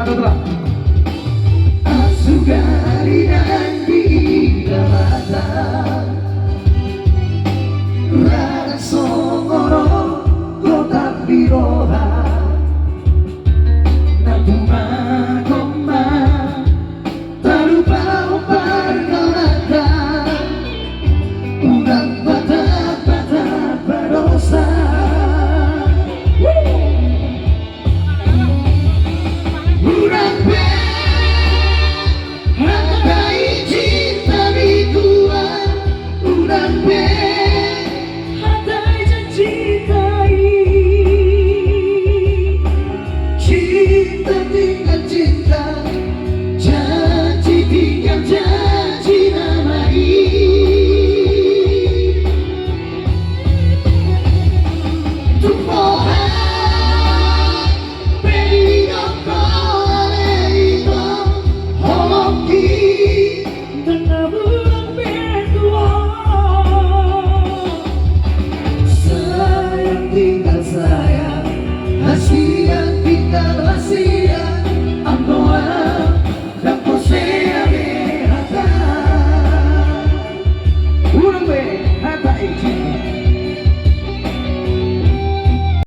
Mana tuh? Asugari dan digamata Rara songoro kota biroha Natuma koma tak lupa umpar kalata Udang batak-batak berdosa Udang hatai cinta di tua Udang hatai cintai Cinta tinggal cinta Janji tinggal janji namai Tumpohan tinggal sayang, hasian tinggal hasian.